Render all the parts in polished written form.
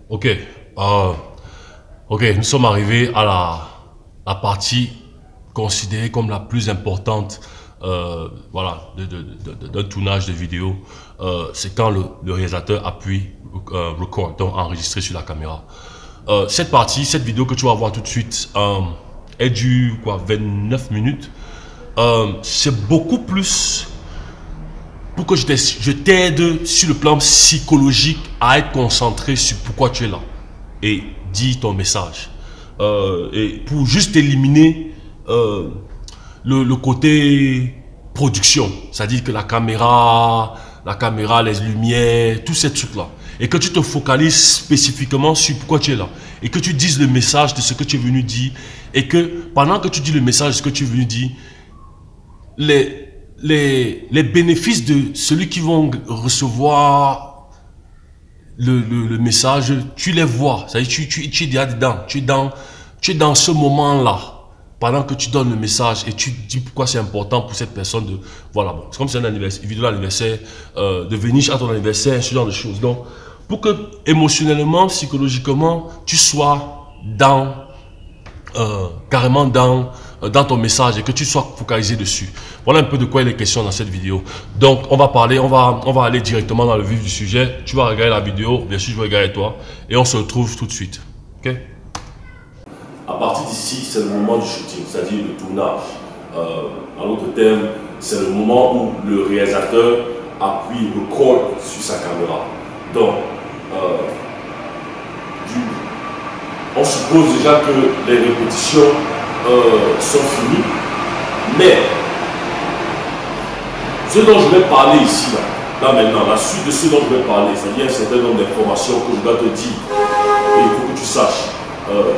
Ok, ok, nous sommes arrivés à la partie considérée comme la plus importante, voilà, d'un tournage de vidéo. C'est quand le réalisateur appuie record, donc enregistrer sur la caméra. Cette vidéo que tu vas voir tout de suite, elle dure quoi, 29 minutes. C'est beaucoup plus pour que je t'aide sur le plan psychologique à être concentré sur pourquoi tu es là et dire ton message. Et pour juste éliminer le côté production, c'est-à-dire que la caméra, les lumières, tous ces trucs-là. Et que tu te focalises spécifiquement sur pourquoi tu es là. Et que tu dises le message de ce que tu es venu dire. Et que pendant que tu dis le message de ce que tu es venu dire, les bénéfices de celui qui vont recevoir le message, tu les vois. C'est-à-dire tu es déjà dedans. Tu es dans ce moment-là. Pendant que tu donnes le message et tu dis pourquoi c'est important pour cette personne de... Voilà, bon, c'est comme si c'est un anniversaire, une vidéo d'anniversaire, de venir à ton anniversaire, ce genre de choses. Donc, pour que émotionnellement, psychologiquement, tu sois dans... carrément dans ton message et que tu sois focalisé dessus. Voilà un peu de quoi il est question dans cette vidéo. Donc, on va parler, on va aller directement dans le vif du sujet. Tu vas regarder la vidéo, bien sûr, je vais regarder toi et on se retrouve tout de suite. Ok? À partir d'ici, c'est le moment du shooting, c'est-à-dire le tournage. En d'autres termes, c'est le moment où le réalisateur appuie record sur sa caméra. Donc, on suppose déjà que les répétitions sont finies, mais ce dont je vais parler ici, là maintenant, la suite de ce dont je vais parler, c'est-à-dire un certain nombre d'informations que je dois te dire, et il faut que tu saches,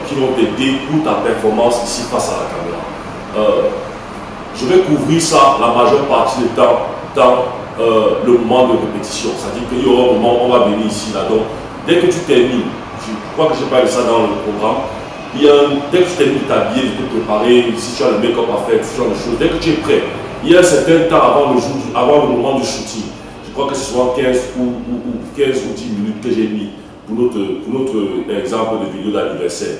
qui vont t'aider pour ta performance ici face à la caméra. Je vais couvrir ça la majeure partie du temps dans le moment de répétition, c'est-à-dire qu'il y aura un moment où on va venir ici, là, donc dès que tu termines, je crois que j'ai parlé de ça dans le programme. Dès que tu termines de t'habiller, de te préparer, si tu as le make-up à faire, ce genre de choses, dès que tu es prêt, il y a un certain temps avant le moment du shooting. Je crois que ce soit 15 ou 10 minutes que j'ai mis pour notre exemple de vidéo d'anniversaire,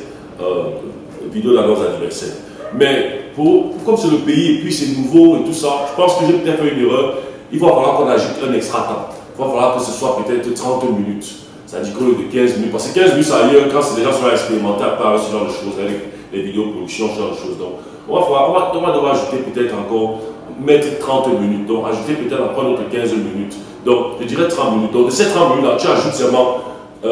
vidéo d'annonce d'anniversaire. Mais comme c'est le pays et puis c'est nouveau et tout ça, je pense que j'ai peut-être fait une erreur. Il va falloir qu'on ajoute un extra temps. Il va falloir que ce soit peut-être 30 minutes. C'est-à-dire qu'au lieu de 15 minutes, parce que 15 minutes ailleurs, quand c'est déjà sur expérimental par ce genre de choses, avec les vidéos production, ce genre de choses. Donc, on va devoir ajouter peut-être encore, mettre 30 minutes, donc ajouter peut-être encore notre 15 minutes. Donc, je dirais 30 minutes. Donc, de ces 30 minutes-là, tu ajoutes seulement, je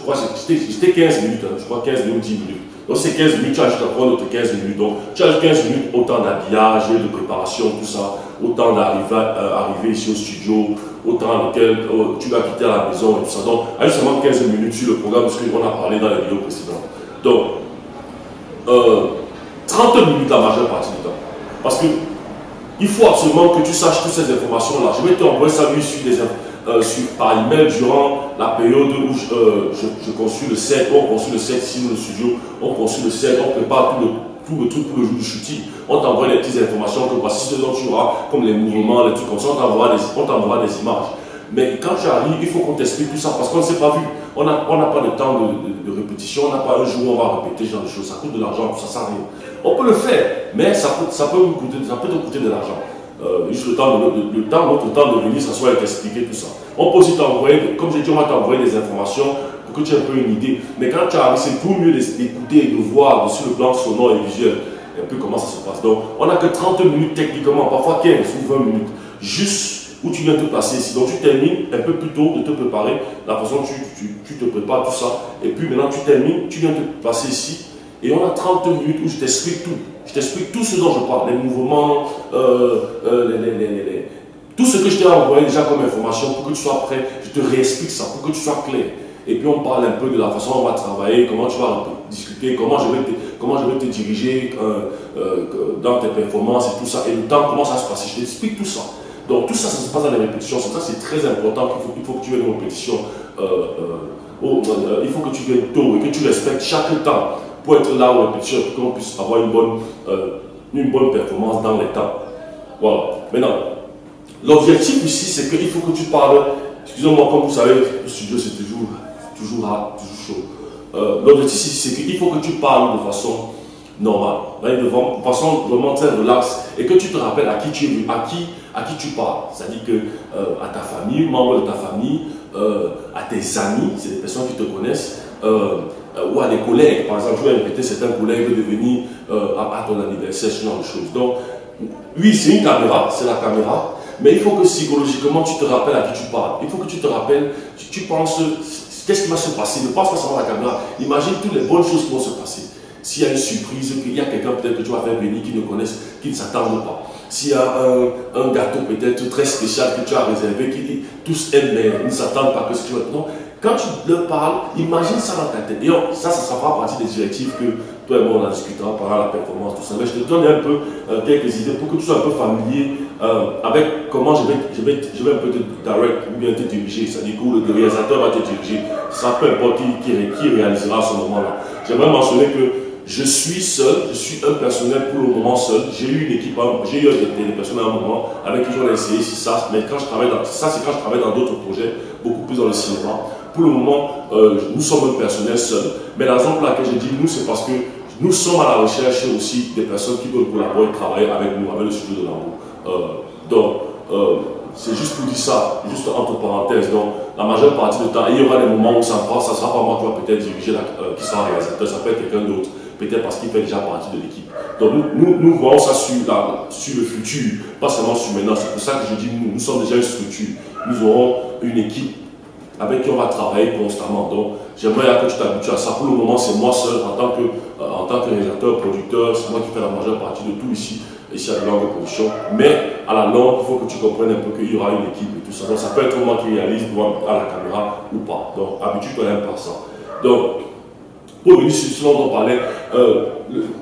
crois que c'était 15 minutes, hein, je crois 15 minutes, 10 minutes. Donc, ces 15 minutes, tu ajoutes encore notre 15 minutes. Donc, tu ajoutes 15 minutes, autant d'habillage, de préparation, tout ça, autant d'arriver ici au studio, autant lequel tu vas quitter à la maison et tout ça. Donc, ajoute seulement 15 minutes sur le programme, parce qu'on a parlé dans la vidéo précédente. Donc, 30 minutes la majeure partie du temps. Parce que il faut absolument que tu saches toutes ces informations-là. Je vais t'envoyer ça lui par email durant la période où je conçus le set, on conçut le set ici dans le studio, on conçut le set, on prépare tout le truc pour le jour du shooting. On t'envoie les petites informations que voici ce dont tu auras, comme les mouvements, les trucs comme ça, on t'envoie des images. Mais quand tu arrives, il faut qu'on t'explique tout ça parce qu'on ne s'est pas vu. On n'a pas de temps de répétition, on n'a pas un jour où on va répéter ce genre de choses. Ça coûte de l'argent, ça sert à rien. On peut le faire, mais ça peut te coûter de l'argent. Juste notre temps de venir s'asseoir et t'expliquer tout ça. On peut aussi t'envoyer, comme j'ai dit, on va t'envoyer des informations pour que tu aies un peu une idée. Mais quand tu arrives, c'est tout mieux d'écouter et de voir sur le plan sonore et visuel un peu comment ça se passe. Donc, on n'a que 30 minutes techniquement, parfois 15 ou 20 minutes, juste où tu viens te placer ici. Donc, tu termines un peu plus tôt de te préparer, la façon dont tu te prépares, tout ça. Et puis maintenant, tu termines, tu viens te placer ici. Et on a 30 minutes où je t'explique tout. Je t'explique tout ce dont je parle, les mouvements, tout ce que je t'ai envoyé déjà comme information pour que tu sois prêt. Je te réexplique ça pour que tu sois clair. Et puis on parle un peu de la façon dont on va travailler, comment tu vas discuter, comment je vais te diriger dans tes performances et tout ça. Et le temps, comment ça se passe. Je t'explique tout ça. Donc tout ça, ça se passe dans les répétitions. Ça, c'est très important. Il faut que tu aies une répétition. Il faut que tu viennes tôt et que tu respectes chaque temps pour être là aux répétitions et qu'on puisse avoir une bonne performance dans les temps. Voilà. Maintenant, l'objectif ici, c'est qu'il faut que tu parles Excusez-moi, comme vous savez, le studio c'est toujours hard, toujours chaud. L'objectif c'est qu'il faut que tu parles de façon normale, de façon vraiment très relaxe, et que tu te rappelles à qui tu es venu, à qui tu parles. C'est-à-dire que à ta famille, membres de ta famille, à tes amis, c'est des personnes qui te connaissent, ou à des collègues. Par exemple, je vais inviter certains collègues de venir à ton anniversaire, ce genre de choses. Donc, oui, c'est une caméra, c'est la caméra, mais il faut que psychologiquement tu te rappelles à qui tu parles. Il faut que tu te rappelles, tu penses, qu'est-ce qui va se passer? Ne pense pas seulement à la caméra. Imagine toutes les bonnes choses qui vont se passer. S'il y a une surprise, qu'il y a quelqu'un peut-être que tu vas faire venir qui ne connaissent, qui ne s'attendent pas. S'il y a un gâteau peut-être très spécial que tu as réservé, qui tous aiment mais ne s'attendent pas que ce que tu vas... Non, quand tu leur parles, imagine ça dans ta tête. Et ça fera partie des directives que toi et moi on en discutera pendant la performance, tout ça. Mais je te donne un peu quelques idées pour que tu sois un peu familier avec comment je vais un peu te direct ou bien te diriger. C'est-à-dire que le réalisateur va te diriger. Ça peu importe qui réalisera à ce moment-là. J'aimerais mentionner que je suis seul, je suis un personnel pour le moment seul. J'ai eu une équipe, j'ai eu des personnes à un moment avec qui j'en ai essayé ça, mais quand je travaille dans ça, c'est quand je travaille dans d'autres projets, beaucoup plus dans le cinéma. Pour le moment, nous sommes un personnel seul. Mais la raison pour laquelle j'ai dit nous, c'est parce que nous sommes à la recherche aussi des personnes qui veulent collaborer, travailler avec nous, avec le studio de Lambeau. Donc, c'est juste pour dire ça, juste entre parenthèses. Donc, la majeure partie du temps, il y aura des moments où ça ne sera pas moi qui va peut-être diriger, qui sera réalisateur, ça peut être quelqu'un d'autre, peut-être parce qu'il fait déjà partie de l'équipe. Donc, nous voyons ça sur le futur, pas seulement sur maintenant. C'est pour ça que je dis nous sommes déjà une structure. Nous aurons une équipe avec qui on va travailler constamment. Donc, j'aimerais que tu t'habitues à ça. Pour le moment, c'est moi seul, en tant que réalisateur, producteur, c'est moi qui fais la majeure partie de tout ici à la langue de production. Mais à la longue, il faut que tu comprennes un peu qu'il y aura une équipe et tout ça. Donc, ça peut être moi qui réalise à la caméra ou pas. Donc, habitue-toi à par ça. Donc, pour venir sur ce dont on parlait,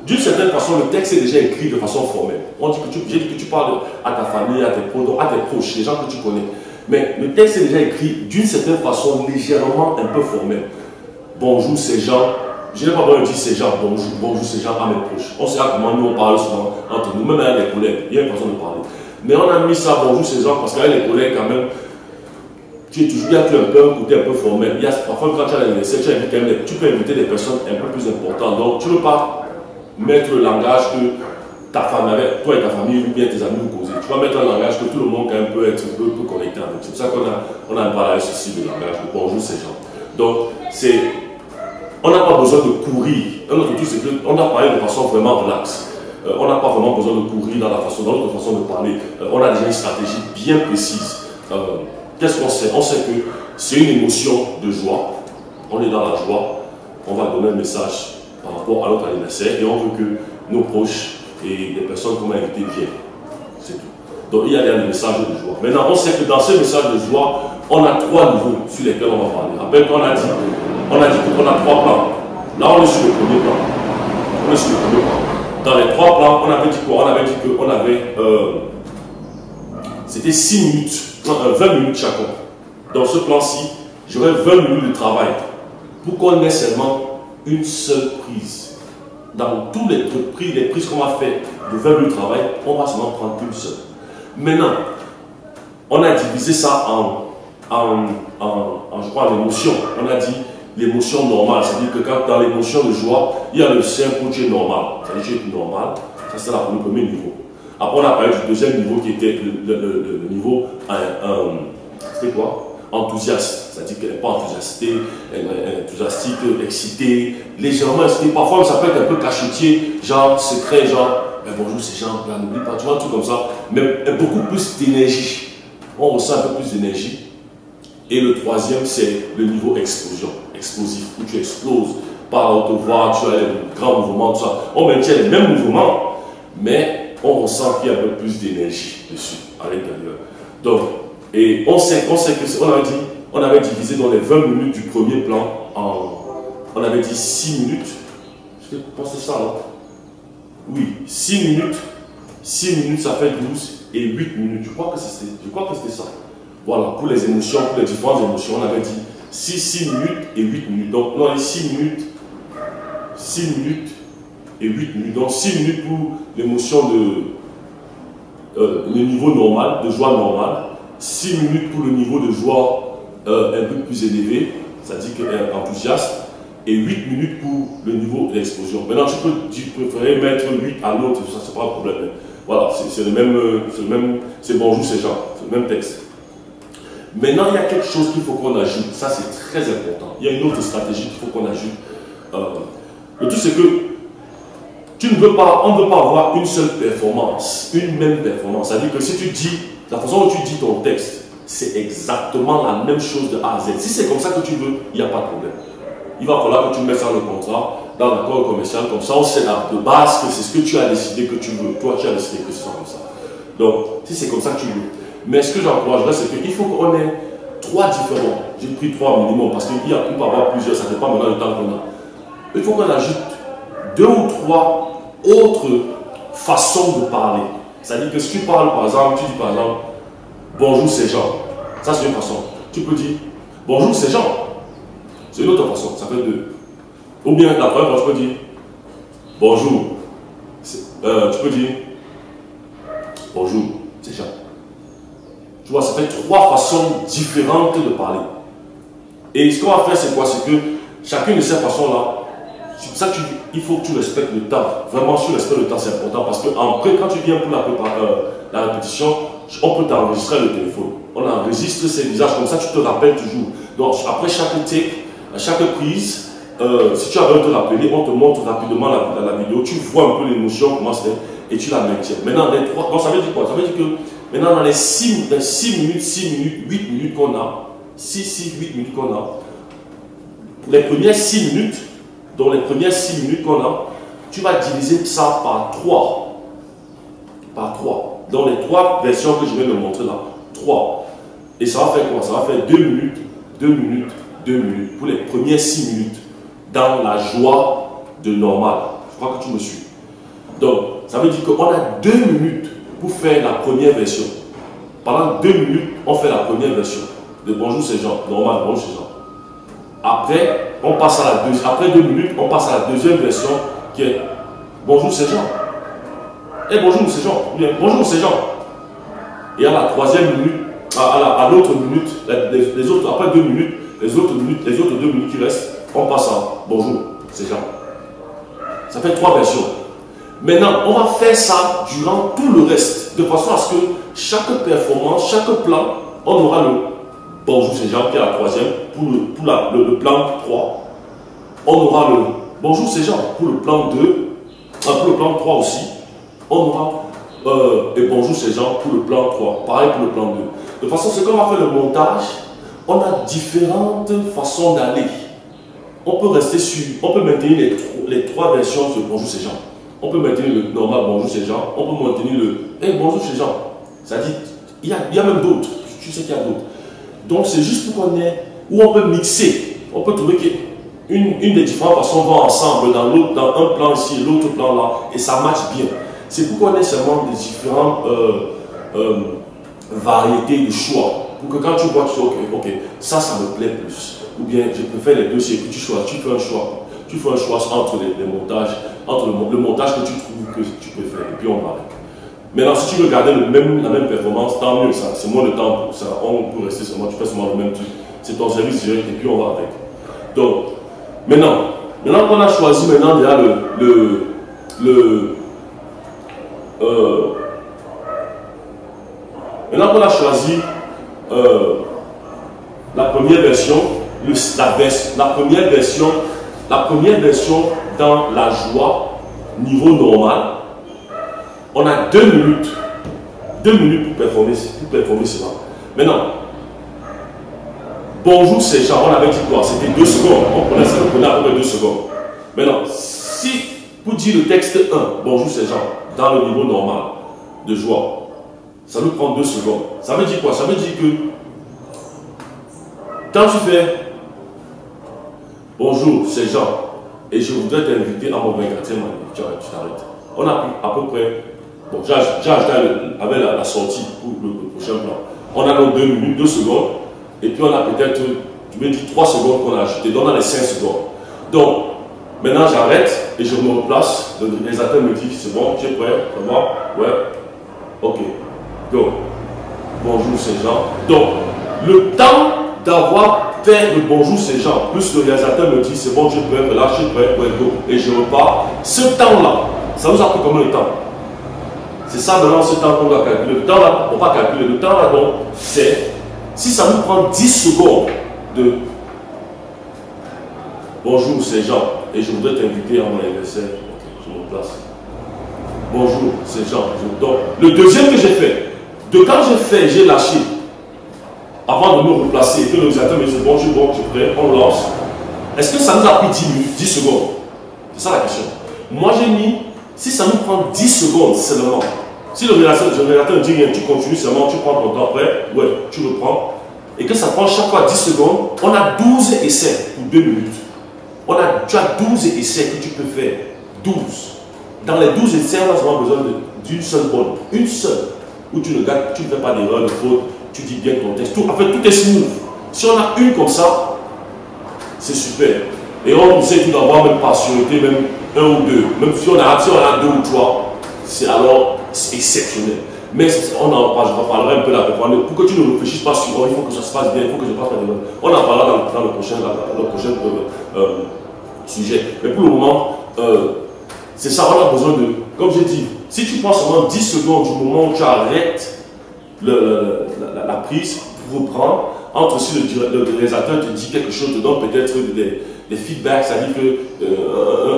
d'une certaine façon, le texte est déjà écrit de façon formelle. J'ai dit que tu parles à ta famille, à tes proches, les gens que tu connais. Mais le texte est déjà écrit d'une certaine façon légèrement un peu formel. Bonjour ces gens, je n'ai pas besoin de dire ces gens, bonjour ces gens à mes proches. On sait comment nous on parle souvent entre nous, même avec les collègues, il y a une façon de parler. Mais on a mis ça bonjour ces gens parce qu'avec les collègues quand même, il y a un côté un peu formel. Parfois quand tu as l'anniversaire, tu peux inviter des personnes un peu plus importantes. Donc tu ne peux pas mettre le langage que ta famille, avec toi et ta famille ou bien tes amis vous causez. Tu vas mettre un langage que tout le monde quand même peut être un peu connecté avec. C'est pour ça qu'on a parlé ceci de langage, de bonjour ces gens. Donc, on n'a pas besoin de courir. Un autre truc, c'est qu'on a parlé de façon vraiment relaxe. On n'a pas vraiment besoin de courir dans notre façon de parler. On a déjà une stratégie bien précise. Qu'est-ce qu'on sait? On sait que c'est une émotion de joie. On est dans la joie. On va donner un message par rapport à notre anniversaire et on veut que nos proches et des personnes qu'on a invitées viennent. C'est tout. Donc il y a des messages de joie. Maintenant, on sait que dans ces messages de joie, on a 3 niveaux sur lesquels on va parler. Rappelle qu'on a dit qu'on a 3 plans. Là, on est sur le premier plan. On est sur le premier plan. Dans les 3 plans, on avait dit quoi? On avait dit qu'on avait c'était 6 minutes, 20 minutes chacun. Dans ce plan-ci, j'aurais 20 minutes de travail pour qu'on ait seulement une seule prise. Dans tous les prises qu'on va faire de 20 minutes de travail, on va seulement prendre une seule. Maintenant, on a divisé ça je crois, en émotions. On a dit l'émotion normale, c'est-à-dire que quand dans l'émotion de joie, il y a le simple qui est normal. C'est-à-dire que tu es normal, ça c'est le premier niveau. Après, on a parlé du deuxième niveau qui était le niveau, c'était quoi? Enthousiaste, c'est-à-dire qu'elle n'est pas enthousiastée, elle est enthousiastique, excitée, légèrement excitée. Parfois, ça peut être un peu cachetier, genre secret, genre bonjour ces gens, n'oublie pas, tu vois, un truc comme ça, mais beaucoup plus d'énergie. On ressent un peu plus d'énergie. Et le troisième, c'est le niveau explosion, explosif, où tu exploses par la haute voix, tu as les grands mouvements, tout ça. On maintient les mêmes mouvements, mais on ressent qu'il y a un peu plus d'énergie dessus, à l'intérieur. Donc, et on sait que on avait divisé dans les 20 minutes du premier plan on avait dit 6 minutes. Je pense que c'est ça, non? Oui, 6 minutes. 6 minutes, ça fait 12 et 8 minutes. Je crois que c'était ça. Voilà, pour les émotions, pour les différentes émotions, on avait dit 6 minutes et 8 minutes. Donc, on a dit 6 minutes et 8 minutes. Donc, 6 minutes pour l'émotion le niveau normal, de joie normale. 6 minutes pour le niveau de joie un peu plus élevé, c'est-à-dire enthousiaste, et 8 minutes pour le niveau d'explosion. Maintenant, tu préférer mettre 8 à l'autre, ça c'est pas un problème. Voilà, c'est le même, c'est bonjour c'est Jean, c'est le même texte. Maintenant, il y a quelque chose qu'il faut qu'on ajoute, ça c'est très important. Il y a une autre stratégie qu'il faut qu'on ajoute. Le truc c'est que on ne veut pas avoir une seule performance, une même performance. C'est-à-dire que si tu dis, la façon dont tu dis ton texte, c'est exactement la même chose de A à Z. Si c'est comme ça que tu veux, il n'y a pas de problème. Il va falloir que tu mettes ça dans le contrat, dans l'accord commercial, comme ça on sait de base que c'est ce que tu as décidé que tu veux. Toi, tu as décidé que ce soit comme ça. Donc, si c'est comme ça que tu veux. Mais ce que j'encouragerais, c'est qu'il faut qu'on ait 3 différents. J'ai pris 3 minimum parce qu'il peut y avoir plusieurs, ça dépend maintenant du temps qu'on a. Il faut qu'on ajoute 2 ou 3 autres façons de parler. C'est-à-dire que si tu parles, par exemple, tu dis par exemple, bonjour c'est Jean. Ça c'est une façon. Tu peux dire, bonjour c'est Jean. C'est une autre façon, ça fait 2. Ou bien la première fois, tu peux dire, bonjour. Tu peux dire, bonjour c'est Jean. Tu vois, ça fait 3 façons différentes de parler. Et ce qu'on va faire, c'est quoi? C'est que chacune de ces façons-là, c'est ça que il faut que tu respectes le temps. Vraiment, si tu respectes le temps, c'est important parce que après, quand tu viens pour la répétition, on peut t'enregistrer le téléphone. On enregistre ces visages, comme ça tu te rappelles toujours. Donc, après chaque take, à chaque prise, si tu as besoin de te rappeler, on te montre rapidement la vidéo, tu vois un peu l'émotion, comment c'est, et tu la maintiens. Maintenant, les 3, donc ça veut dire quoi? Ça veut dire que maintenant, dans les 6 minutes, 8 minutes qu'on a, 8 minutes qu'on a, pour les premières 6 minutes, dans les premières 6 minutes qu'on a, tu vas diviser ça par 3. Par 3. Dans les 3 versions que je viens de montrer là. 3. Et ça va faire quoi? Ça va faire 2 minutes, 2 minutes, 2 minutes. Pour les premières 6 minutes. Dans la joie de normal. Je crois que tu me suis. Donc, ça veut dire qu'on a 2 minutes pour faire la première version. Pendant 2 minutes, on fait la première version. De bonjour c'est Jean. Normal, bonjour c'est Jean. Après, on passe à la deuxième. Après 2 minutes, on passe à la deuxième version qui est bonjour c'est Jean. Et bonjour c'est Jean. Bien, bonjour c'est Jean. Et à la troisième minute, à l'autre minute, les autres, après 2 minutes, les autres 2 minutes qui restent, on passe à bonjour c'est Jean. Ça fait 3 versions. Maintenant, on va faire ça durant tout le reste, de façon à ce que chaque performance, chaque plan, on aura le bonjour c'est Jean qui est la troisième, pour le plan 3. On aura le bonjour c'est Jean pour le plan 2, pour le plan 3 aussi. On aura et bonjour c'est Jean pour le plan 3, pareil pour le plan 2. De façon, c'est qu'on va faire le montage, on a différentes façons d'aller. On peut rester sur, on peut maintenir les 3 versions de bonjour c'est Jean. On peut maintenir le normal bonjour c'est Jean, on peut maintenir le bonjour c'est Jean. C'est-à-dire, il y a même d'autres, tu sais qu'il y a d'autres. Donc c'est juste pour qu'on ait, où on peut mixer, on peut trouver qu'une des différentes façons va ensemble dans un plan ici et l'autre plan là, et ça match bien. C'est pour qu'on ait seulement des différentes variétés de choix, pour que quand tu vois, tu dis ok, ça me plaît plus, ou bien je préfère les deux, c'est que tu fais un choix. Tu fais un choix entre les montages, entre le montage que tu trouves que tu préfères, et puis on va avec. Maintenant, si tu veux garder la même performance, tant mieux, c'est moins de temps pour ça. On peut rester seulement, tu fais seulement le même truc. C'est ton service direct et puis on va avec. Donc, maintenant qu'on a choisi déjà maintenant qu'on a choisi la première version, la première version dans la joie, niveau normal, on a 2 minutes. 2 minutes pour performer cela. Maintenant, bonjour c'est Jean, on avait dit quoi? C'était 2 secondes. On prenait à peu près 2 secondes. Maintenant, si pour dire le texte 1, bonjour c'est Jean, dans le niveau normal de joie, ça nous prend 2 secondes. Ça veut dire quoi? Ça veut dire que quand tu fais bonjour c'est Jean et je voudrais t'inviter à mon 24e année, tu t'arrêtes. On a pris à peu près, bon, j'ai ajouté avec la sortie pour le prochain plan. On a nos 2 minutes, 2 secondes, et puis on a peut-être, tu me dis 3 secondes qu'on a ajouté, donc on a les 5 secondes. Donc, maintenant j'arrête et je me replace, le réalisateur me dit, c'est bon, tu es prêt, ça va? Ouais, ok, go. Bonjour c'est Jean. Donc, le temps d'avoir fait le bonjour ces gens, plus le réalisateur me dit c'est bon, je peux relâcher, je peux go, et je repars. Ce temps-là, ça nous a pris combien de temps? C'est ça maintenant ce temps qu'on doit calculer. Le temps là, on va pas calculer. Le temps là, donc, c'est si ça nous prend 10 secondes de bonjour ces gens, et je voudrais t'inviter à mon anniversaire. Je me place. Bonjour ces gens. Donc, le deuxième que j'ai fait, de quand j'ai fait, j'ai lâché, avant de me replacer, que le réalisateur me dit bon, je suis prêt, on lance. Est-ce que ça nous a pris 10 minutes, 10 secondes? C'est ça la question. Moi j'ai mis, si ça nous prend 10 secondes seulement, si le réalisateur ne dit rien, tu continues seulement, tu prends ton temps après, ouais, tu reprends, et que ça prend chaque fois 10 secondes, on a 12 essais pour 2 minutes. Tu as 12 essais que tu peux faire. 12. Dans les 12 essais, on a seulement besoin d'une seule bonne. Une seule. Où tu ne fais pas d'erreur, de faute, tu dis bien ton texte. En fait, tout est smooth. Si on a une comme ça, c'est super. Et on sait qu'il doit avoir même par sûreté, même un ou deux. Même si on a deux ou trois, c'est alors exceptionnel. Mais on en parlera un peu là. Pour que tu ne réfléchisses pas sur il faut que ça se passe bien, il faut que je passe pas d'erreur. On en parlera dans le prochain sujet. Mais pour le moment, c'est ça, on a besoin de, comme j'ai dit, si tu prends seulement 10 secondes du moment où tu arrêtes la prise pour reprendre, entre si le réalisateur te dit quelque chose, te donne peut-être des feedbacks, c'est-à-dire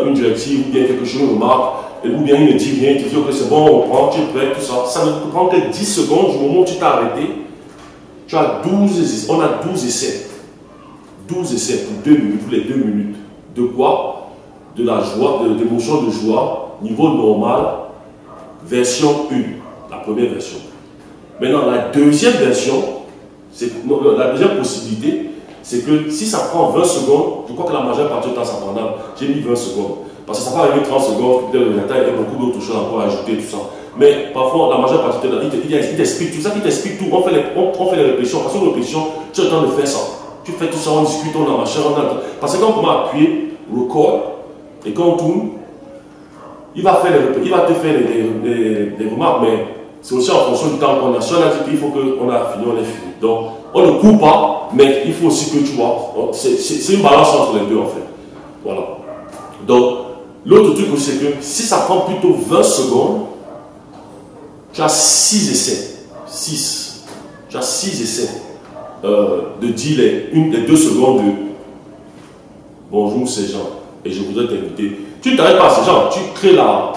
une directive ou bien quelque chose, une remarque, ou bien il ne dit rien, il te dit ok c'est bon, on reprend, tu es prêt, tout ça. Ça ne peut prendre que 10 secondes du moment où tu t'es arrêté. Tu as 12 essais, on a 12 essais. 12 essais pour 2 minutes, pour les 2 minutes. De quoi? De la joie, de l'émotion de joie, niveau normal, version 1, la première version. Maintenant, la deuxième version, la deuxième possibilité, c'est que si ça prend 20 secondes, je crois que la majeure partie du temps ça prendra, j'ai mis 20 secondes. Parce que ça peut arriver 30 secondes, peut-être le résultat, il y a beaucoup d'autres choses encore à ajouter, tout ça. Mais parfois, la majeure partie du temps, il t'explique tout ça, il t'explique tout. On fait les répétitions, parce que répétition, tu as le temps de faire ça. Tu fais tout ça, on discute, on a machin, on a... Parce que quand on commence à appuyer, record, et quand on tourne, il va te faire des remarques, mais c'est aussi en fonction du temps qu'on a. Si on a dit qu'il faut qu'on a fini, on est fini. Donc, on ne coupe pas, mais il faut aussi que tu vois. C'est une balance entre les deux, en fait. Voilà. Donc, l'autre truc aussi, c'est que si ça prend plutôt 20 secondes, tu as 6 essais. 6. Tu as 6 essais de dire les 2 secondes de bonjour, ces gens. Et je voudrais t'inviter. Tu ne t'arrêtes pas à ces gens, tu crées la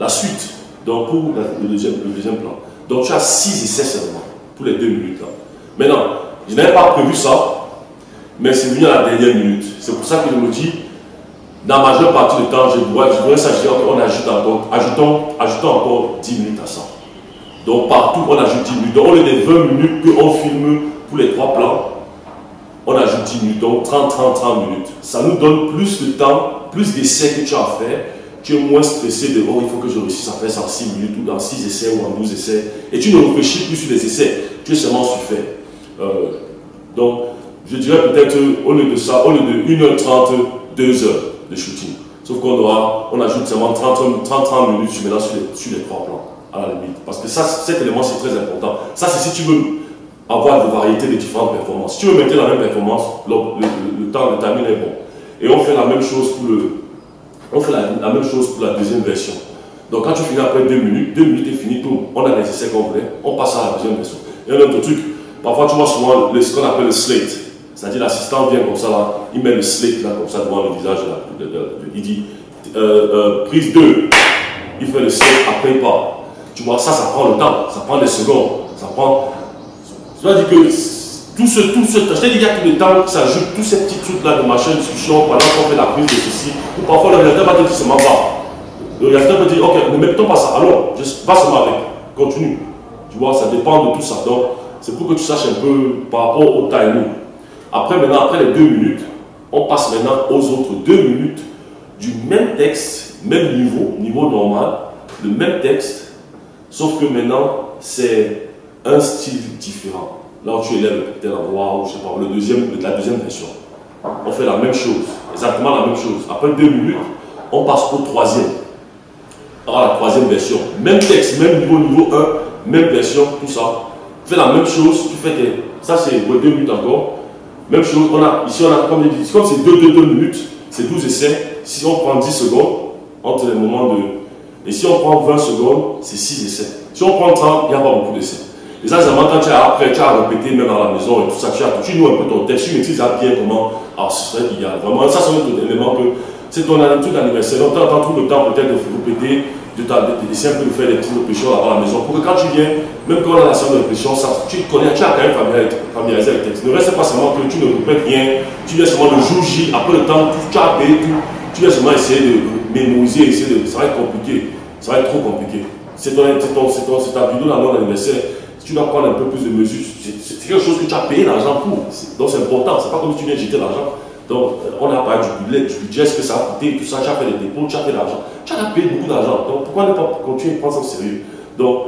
suite. Donc, pour le deuxième plan. Donc, tu as 6 essais seulement pour les 2 minutes là. Maintenant, je n'avais pas prévu ça, mais c'est venu à la dernière minute. C'est pour ça que je me dis, dans la majeure partie du temps, je voudrais s'agir qu'on ajoute encore, ajoutons encore 10 minutes à ça. Donc, partout, on ajoute 10 minutes. Donc, au lieu des 20 minutes qu'on filme pour les 3 plans, on ajoute 10 minutes, donc 30 minutes. Ça nous donne plus de temps, plus d'essais que tu as à faire. Tu es moins stressé de oh, il faut que je réussisse à faire ça en 6 minutes ou dans 6 essais ou en 12 essais. Et tu ne réfléchis plus sur les essais, tu es seulement sur fait. Donc, je dirais peut-être au lieu de ça, au lieu de 1h30, 2 heures de shooting. Sauf qu'on ajoute seulement 30 minutes maintenant sur les 3 plans, à la limite. Parce que ça, cet élément, c'est très important. Ça, c'est si tu veux avoir des variétés de différentes performances. Si tu veux maintenir la même performance, le temps, le timing est bon. Et on fait la même chose pour la deuxième version. Donc quand tu finis après 2 minutes est fini, tout. On a les essais qu'on voulait, on passe à la deuxième version. Et un autre truc, parfois tu vois souvent ce qu'on appelle le slate. C'est-à-dire l'assistant vient comme ça là, il met le slate là comme ça devant le visage là. Il dit prise 2, il fait le slate, après il part. Tu vois, ça prend le temps, ça prend des secondes, ça prend. Je dois dire que je t'ai dit qu'il y a tout le temps que ça ajoute tous ces petits trucs là de machin, discussion, pendant qu'on fait la prise de ceci, ou parfois le réalisateur va te dire seulement pas. Le réalisateur peut dire ok, ne mettons pas ça, alors, va seulement avec, continue. Tu vois, ça dépend de tout ça. Donc, c'est pour que tu saches un peu par rapport au timing. Après les 2 minutes, on passe maintenant aux autres 2 minutes du même texte, même niveau normal, le même texte, sauf que maintenant, c'est un style différent. Là où tu élèves peut-être la voix, ou je sais pas, la deuxième version. On fait la même chose, exactement la même chose. Après 2 minutes, on passe au troisième. Alors la troisième version, même texte, même niveau 1, même version, tout ça. Tu fais la même chose, tu fais ça c'est 2 minutes encore. Même chose, ici on a, comme je dis, comme c'est 2 minutes, c'est 12 essais. Si on prend 10 secondes, entre les moments de... Et si on prend 20 secondes, c'est 6 essais. Si on prend 30, il n'y a pas beaucoup d'essais. Les examens, quand tu as répété même à la maison et tout ça, tu noues un peu ton texte, tu maîtrises bien comment... Alors, ce serait idéal. Vraiment, ça, c'est un élément que... C'est ton habitude d'anniversaire. Donc, tu as tout le temps peut-être de répéter, d'essayer un peu de faire des petites répétitions là-bas à la maison. Pour que quand tu viens, même quand on a la séance de répétition, tu connais, tu as quand même familiarisé avec le texte. Ne reste pas seulement que tu ne répètes rien, tu viens seulement le jour J, après le temps, tu as payé tout, tu viens seulement essayer de mémoriser, ça va être compliqué, ça va être trop compliqué. C'est ta vidéo dans mon anniversaire. Si tu dois prendre un peu plus de mesures, c'est quelque chose que tu as payé l'argent pour. Donc c'est important, c'est pas comme si tu viens jeter l'argent. Donc on a parlé du budget, ce que ça a coûté, tout ça, tu as fait des dépôts, tu as fait de l'argent. Tu as payé beaucoup d'argent. Donc pourquoi ne pas continuer à prendre ça au sérieux? Donc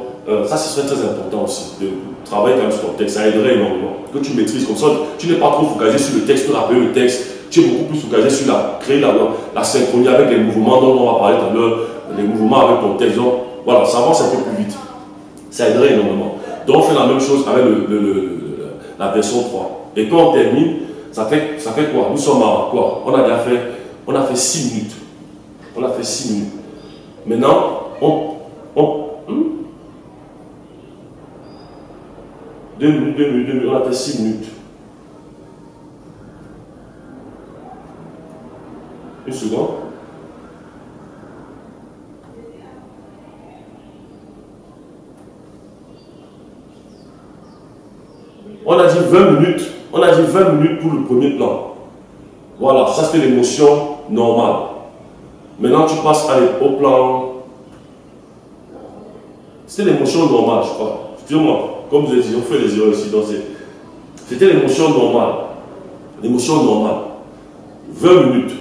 ça, ce serait très important aussi, de travailler quand même sur ton texte, ça aiderait énormément. Que tu maîtrises comme ça, tu n'es pas trop focalisé sur le texte, tu rappelles le texte, tu es beaucoup plus focalisé sur créer la synchronie avec les mouvements dont on va parler tout à l'heure, les mouvements avec ton texte. Donc voilà, ça avance un peu plus vite. Ça aiderait énormément. Donc on fait la même chose avec la version 3. Et quand on termine, ça fait quoi? Nous sommes à quoi? On a fait 6 minutes. On a fait 6 minutes. Maintenant, deux minutes, on a fait 6 minutes. Une seconde. On a dit 20 minutes. On a dit 20 minutes pour le premier plan. Voilà, ça c'est l'émotion normale. Maintenant, tu passes au plan. C'était l'émotion normale, je crois. Excusez-moi, comme vous avez dit, on fait les erreurs ici. C'était l'émotion normale. L'émotion normale. 20 minutes.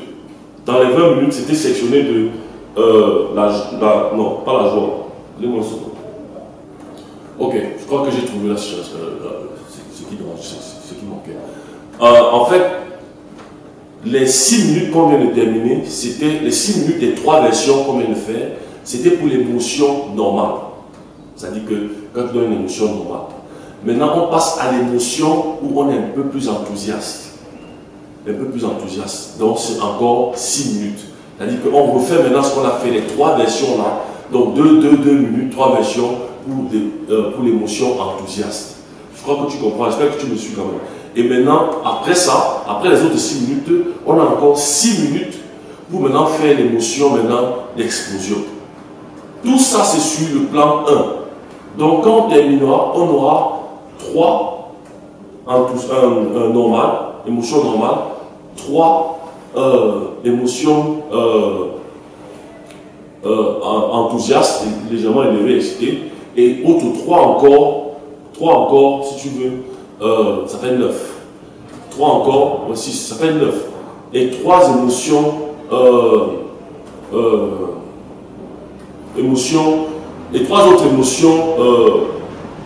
Dans les 20 minutes, c'était sectionné de non, pas la joie. L'émotion. Ok, je crois que j'ai trouvé la chose. Ce qui manquait. En fait, les 6 minutes qu'on vient de terminer, c'était les 6 minutes des 3 versions qu'on vient de faire, c'était pour l'émotion normale. C'est-à-dire que quand tu donnes une émotion normale. Maintenant, on passe à l'émotion où on est un peu plus enthousiaste. Un peu plus enthousiaste. Donc, c'est encore 6 minutes. C'est-à-dire qu'on refait maintenant ce qu'on a fait, les 3 versions là. Donc, 2 minutes, 3 versions pour l'émotion enthousiaste. Je crois que tu comprends, j'espère que tu me suis quand même. Et maintenant, après ça, après les autres 6 minutes, on a encore 6 minutes pour maintenant faire l'émotion d'explosion. Tout ça, c'est sur le plan 1. Donc, quand on terminera, on aura 3 normal, émotion normale, 3 émotions enthousiastes, légèrement élevées, excitées, et autres 3 encore, si tu veux, ça fait 9. 3 encore, 6, ça fait 9. Et 3 émotions, et 3 autres émotions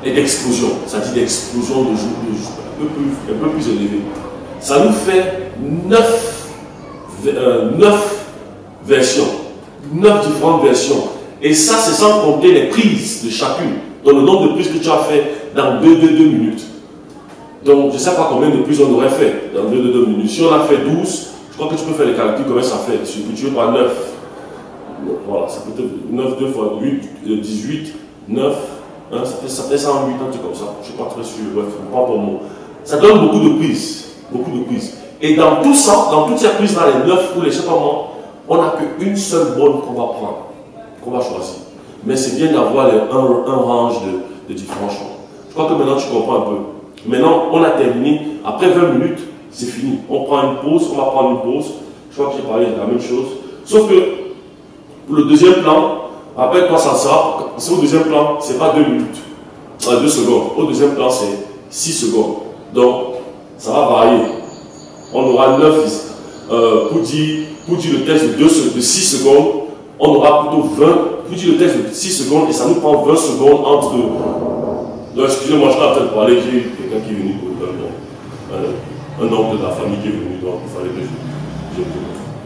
et d'explosion, c'est-à-dire d'explosion de jour, un peu plus élevée. Ça nous fait 9 versions, 9 différentes versions. Et ça, c'est sans compter les prises de chacune. Donc le nombre de prises que tu as fait dans 2 minutes. Donc je ne sais pas combien de prises on aurait fait dans 2 minutes. Si on a fait 12, je crois que tu peux faire les calculs combien ça fait. Si tu veux par 9. Voilà, ça peut être 9, 2 fois 8, 18, 9, hein, ça fait 108, un truc comme ça. Je ne suis pas très sûr, bref, pas pour moi. Ça donne beaucoup de prises. Beaucoup de prises. Et dans tout ça, dans toutes ces prises-là, les 9 ou les je ne sais pas moi, on n'a qu'une seule bonne qu'on va prendre, qu'on va choisir. Mais c'est bien d'avoir un range de différents choix. Je crois que maintenant tu comprends un peu. Maintenant, on a terminé. Après 20 minutes, c'est fini. On prend une pause, on va prendre une pause. Je crois que j'ai parlé de la même chose. Sauf que pour le deuxième plan, après quoi ça sera, parce qu'au deuxième plan, ce n'est pas 2 minutes, 2 secondes. Au deuxième plan, c'est 6 secondes. Donc, ça va varier. On aura 9 pour dire le texte de 6 secondes, on aura plutôt 20 pour dire le texte de 6 secondes et ça nous prend 20 secondes entre. Excusez-moi, je suis en train de parler, j'ai eu quelqu'un qui est venu pour un oncle de la famille qui est venu, donc il fallait que je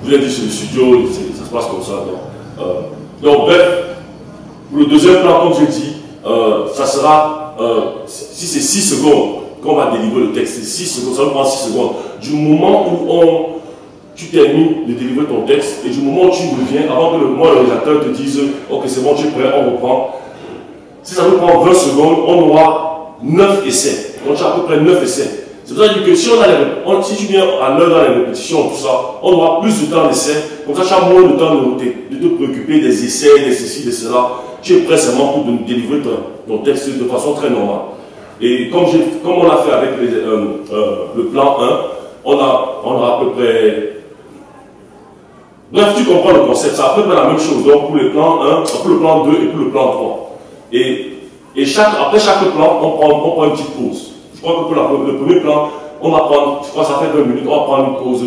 vous l'ai dit sur le studio, ça se passe comme ça. Donc bref, pour le deuxième plan, comme j'ai dit, ça sera, si c'est 6 secondes, qu'on va délivrer le texte. C'est 6 secondes, ça nous prend 6 secondes. Du moment où tu termines de délivrer ton texte et du moment où tu reviens, avant que le réalisateur te dise ok c'est bon, tu es prêt, on reprend. Si ça nous prend 20 secondes, on aura 9 essais. Donc tu as à peu près 9 essais. C'est pour ça que si, si tu viens à l'heure dans les répétitions, tout ça, on aura plus de temps d'essai. Comme ça, tu as moins de temps de te préoccuper des essais, des ceci, de cela. Tu es prêt seulement pour délivrer ton texte de façon très normale. Et comme on l'a fait avec le plan 1, on a à peu près... Bref, tu comprends le concept, c'est à peu près la même chose. Donc pour le plan 1, pour le plan 2 et pour le plan 3. Et après chaque plan, on prend une petite pause. Je crois que pour le premier plan, on va prendre, je crois que ça fait 20 minutes, on va prendre une pause.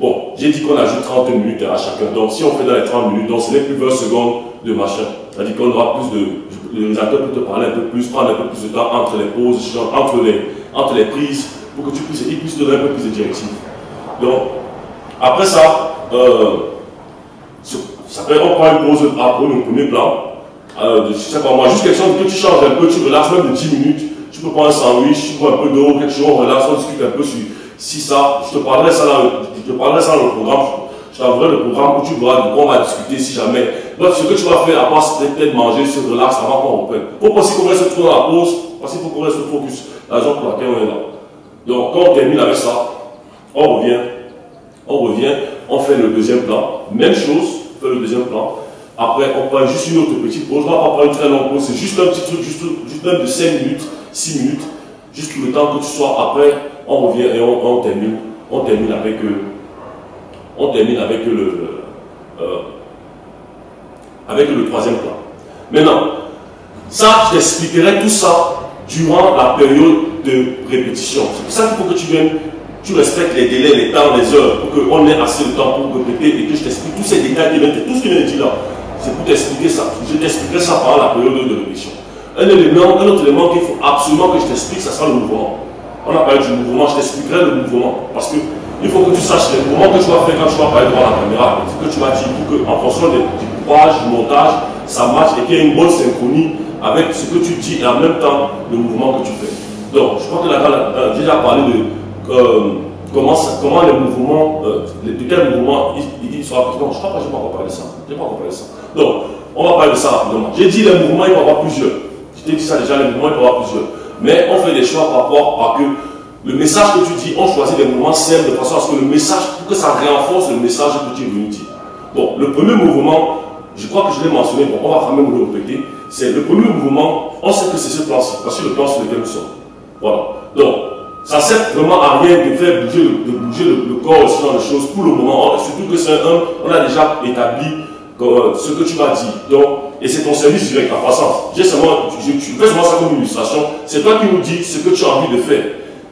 Bon, j'ai dit qu'on ajoute 30 minutes à chacun. Donc si on fait dans les 30 minutes, donc ce n'est plus 20 secondes de machin. C'est-à-dire qu'on aura plus de... Le réalisateur peut te parler un peu plus, prendre un peu plus de temps entre les pauses, entre les prises, pour que il puisse donner un peu plus de directives. Donc, après ça, on prend une pause après le premier plan. Je sais pas moi, juste quelque chose que tu changes un peu, tu relaxes même de 10 minutes. Tu peux prendre un sandwich, tu prends un peu d'eau, quelque chose, on relaxe, on discute un peu sur si ça. Je te parlerai ça dans le programme. Je t'enverrai le programme où tu verras de quoi on va discuter si jamais. Bref, ce que tu vas faire, à part peut-être manger, se relaxer avant qu'on reprenne. Faut pas aussi qu'on reste trop dans la pause, parce qu'il faut qu'on reste focus. La raison pour laquelle on est là. Donc, quand on termine avec ça, on revient, on fait le deuxième plan. Même chose, on fait le deuxième plan. Après, on prend juste une autre petite pause. On va pas prendre une très longue pause, c'est juste un petit truc, juste même de 5 minutes, 6 minutes, juste le temps que tu sois. Après, on revient et on termine avec le troisième plan. Maintenant, ça, je t'expliquerai tout ça durant la période de répétition. C'est pour ça qu'il faut que tu respectes les délais, les temps, les heures, pour qu'on ait assez de temps pour répéter et que je t'explique tous ces détails, tout ce que je viens de dire là. C'est pour t'expliquer ça. Je t'expliquerai ça pendant la période de répétition. Un autre élément qu'il faut absolument que je t'explique, ça sera le mouvement. On a parlé du mouvement, je t'expliquerai le mouvement. Parce que il faut que tu saches les mouvements que tu vas faire quand tu vas parler devant la caméra. Ce que tu vas dire pour qu'en fonction du coupage, du montage, ça marche et qu'il y ait une bonne synchronie avec ce que tu dis et en même temps le mouvement que tu fais. Donc, je crois que là, j'ai déjà parlé de comment les mouvements, de quel mouvement il sera. Non, je crois pas que je n'ai pas encore parlé de ça. Donc, on va parler de ça rapidement. J'ai dit les mouvements, il va y avoir plusieurs. Je t'ai dit ça déjà, les mouvements, il va y avoir plusieurs. Mais on fait des choix par rapport à que le message que tu dis, on choisit des mouvements simples de façon à ce que le message, pour que ça renforce le message que tu es venu dire. Bon, le premier mouvement, je crois que je l'ai mentionné, bon, on va quand même le répéter. C'est le premier mouvement, on sait que c'est ce plan-ci, parce que le plan sur lequel nous sommes. Voilà. Donc, ça ne sert vraiment à rien de faire bouger le corps et ce genre de choses pour le moment. Surtout que c'est on a déjà établi ce que tu vas dire. Donc, et c'est ton service direct en passant. Je fais seulement ça comme une illustration. C'est toi qui nous dis ce que tu as envie de faire.